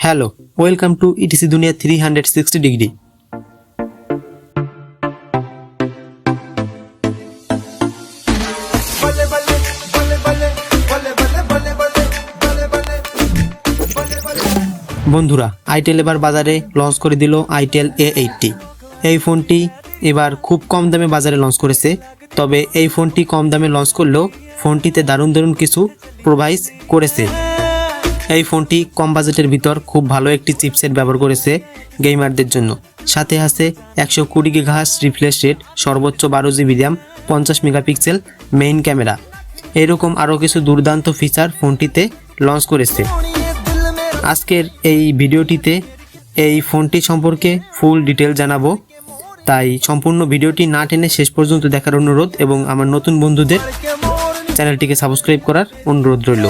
Hello, welcome to etc দুনিয়া 360 degree. বন্ধুরা, itel এবার বাজারে লঞ্চ করে দিল আইটেল A80। এই ফোনটি এবার খুব কম দামে বাজারে লঞ্চ করেছে। তবে এই ফোনটি কম দামে লঞ্চ করলেও ফোনটিতে দারুণ কিছু প্রোভাইড করেছে। এই ফোনটি কম বাজেটের ভিতর খুব ভালো একটি চিপসেট ব্যবহার করেছে গেমারদের জন্য। সাথে আছে 120 GHz রিফ্রেশ রেট, সর্বোচ্চ 12 GB RAM, 50 megapixel main camera, এরকম আরও কিছু দুর্দান্ত ফিচার ফোনটিতে লঞ্চ করেছে। আজকের এই ভিডিওটিতে এই ফোনটি সম্পর্কে ফুল ডিটেল জানাবো, তাই সম্পূর্ণ ভিডিওটি না টেনে শেষ পর্যন্ত দেখার অনুরোধ এবং আমার নতুন বন্ধুদের চ্যানেলটিকে সাবস্ক্রাইব করার অনুরোধ রইল।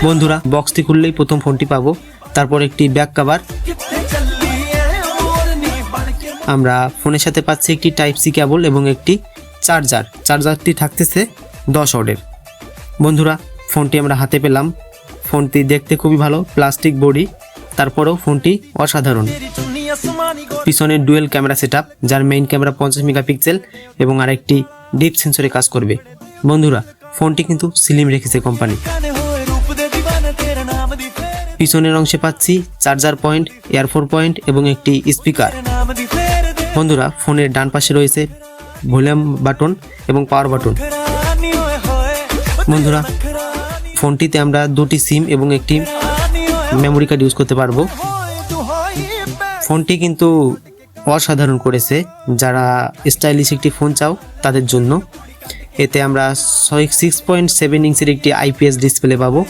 বন্ধুরা, বক্সটি খুললেই প্রথম ফোনটি পাবো, তারপর একটি ব্যাক কভার, আমরা ফোনের সাথে পাচ্ছি একটি টাইপ সি কেবল এবং একটি চার্জারটি থাকতেছে 10 ওয়াটের। বন্ধুরা, ফোনটি আমরা হাতে পেলাম। ফোনটি দেখতে খুবই ভালো, প্লাস্টিক বডি, তারপরেও ফোনটি অসাধারণ। পিছনে ডুয়েল ক্যামেরা সেটআপ, যার মেইন ক্যামেরা 50 মেগাপিক্সেল এবং আরেকটি ডিপ সেন্সরে কাজ করবে। বন্ধুরা, ফোনটি কিন্তু স্লিম রেখেছে কোম্পানি। পিছনের অংশে পাচ্ছি চার্জার পয়েন্ট, এয়ারফোন পয়েন্ট এবং একটি স্পিকার। বন্ধুরা, ফোনের ডান পাশে রয়েছে ভলিউম বাটন এবং পাওয়ার বাটন। বন্ধুরা, ফোনটিতে আমরা 2টি সিম এবং একটি মেমোরি কার্ড ইউজ করতে পারবো। ফোনটি কিন্তু অসাধারণ করেছে যারা স্টাইলিশ একটি ফোন চাও তাদের জন্য। এতে আমরা 6.7 ইঞ্চির একটি IPS ডিসপ্লে পাবো।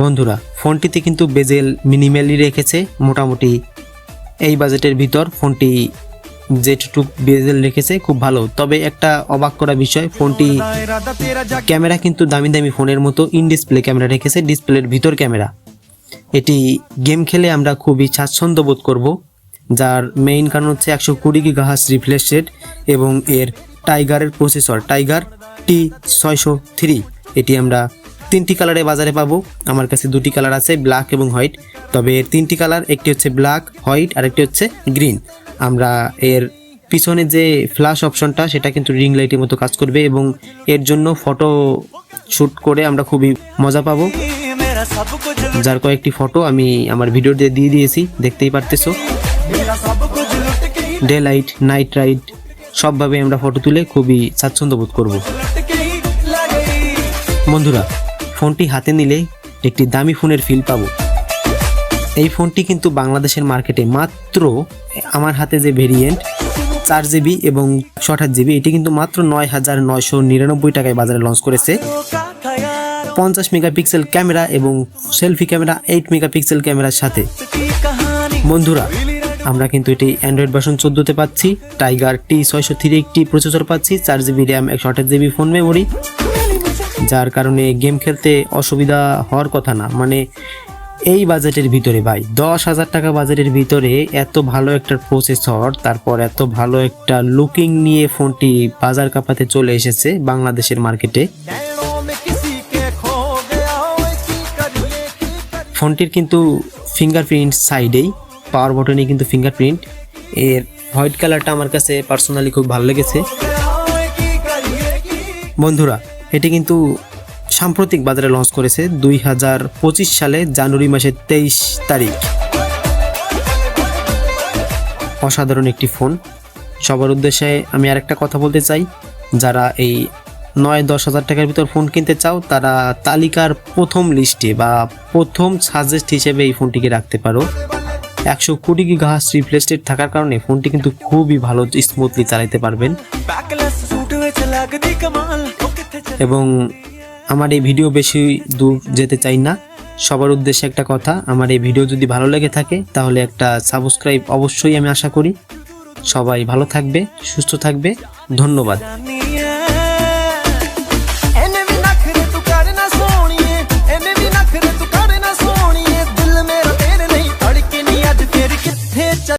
বন্ধুরা, ফোনটিতে কিন্তু বেজেল মিনিমালি রেখেছে। মোটামুটি এই বাজেটের ভিতর ফোনটি যেটুক বেজেল রেখেছে খুব ভালো। তবে একটা অবাক করা বিষয়, ফোনটি ক্যামেরা কিন্তু দামি ফোনের মতো ইন ডিসপ্লে ক্যামেরা রেখেছে, ডিসপ্লের ভিতর ক্যামেরা। এটি গেম খেলে আমরা খুবই স্বাচ্ছন্দ্য বোধ করব, যার মেইন কারণ হচ্ছে 120 GHz রিফ্রেশ রেট এবং এর টাইগারের প্রসেসর, টাইগার T603। এটি আমরা 3টি কালারে বাজারে পাবো। আমার কাছে 2টি কালার আছে, ব্ল্যাক এবং হোয়াইট। তবে এর 3টি কালার, একটি হচ্ছে ব্ল্যাক, হোয়াইট আর একটি হচ্ছে গ্রিন। আমরা এর পিছনে যে ফ্ল্যাশ অপশনটা সেটা কিন্তু রিং লাইটের মতো কাজ করবে এবং এর জন্য ফটো শ্যুট করে আমরা খুবই মজা পাবো, যার কয়েকটি ফটো আমি আমার ভিডিওতে দিয়ে দিয়েছি, দেখতেই পারতেছো। ডে লাইট, নাইট রাইড সবভাবে আমরা ফটো তুলে খুবই স্বাচ্ছন্দ্য বোধ করব। বন্ধুরা, ফোনটি হাতে নিলে একটি দামি ফোনের ফিল পাবো। এই ফোনটি কিন্তু বাংলাদেশের মার্কেটে মাত্র, আমার হাতে যে ভেরিয়েন্ট 4 GB এবং 128 GB, এটি কিন্তু মাত্র 9,999 টাকায় বাজারে লঞ্চ করেছে। 50 মেগাপিক্সেল ক্যামেরা এবং সেলফি ক্যামেরা 8 মেগাপিক্সেল ক্যামেরার সাথে। বন্ধুরা, আমরা কিন্তু এটি অ্যান্ড্রয়েড ভার্সন 14তে পাচ্ছি, টাইগার T603 একটি প্রসেসর পাচ্ছি, 4 GB RAM, 128 GB phone memory, যার কারণে গেম খেলতে অসুবিধা হওয়ার কথা না। মানে এই বাজেটের ভিতরে ভাই, 10,000 টাকা বাজেটের ভিতরে এত ভালো একটা প্রসেসর, তারপর এত ভালো একটা লুকিং নিয়ে ফোনটি বাজার কাঁপাতে চলে এসেছে বাংলাদেশের মার্কেটে। ফোনটির কিন্তু ফিঙ্গারপ্রিন্ট সাইডেই, পাওয়ার বটনে কিন্তু ফিঙ্গারপ্রিন্ট। এর হোয়াইট কালারটা আমার কাছে পার্সোনালি খুব ভালো লেগেছে। বন্ধুরা, এটি কিন্তু সাম্প্রতিক বাজারে লঞ্চ করেছে 2025 সালে জানুয়ারি মাসের 23 তারিখ। অসাধারণ একটি ফোন। সবার উদ্দেশ্যে আমি আরেকটা কথা বলতে চাই, যারা এই 9-10 হাজার টাকার ভিতর ফোন কিনতে চাও তারা তালিকার প্রথম লিস্টে বা প্রথম সাজেস্ট হিসেবে এই ফোনটিকে রাখতে পারো। 120 GHz রিফ্রেশ রেট থাকার কারণে ফোনটি কিন্তু খুবই ভালো স্মুথলি চালাতে পারবেন। এবং আমার এই ভিডিও বেশি দূর যেতে চাই না, সবার উদ্দেশ্যে একটা কথা, আমার এই ভিডিও যদি ভালো লেগে থাকে তাহলে একটা সাবস্ক্রাইব অবশ্যই আমি আশা করি। সবাই ভালো থাকবে, সুস্থ থাকবে, ধন্যবাদ।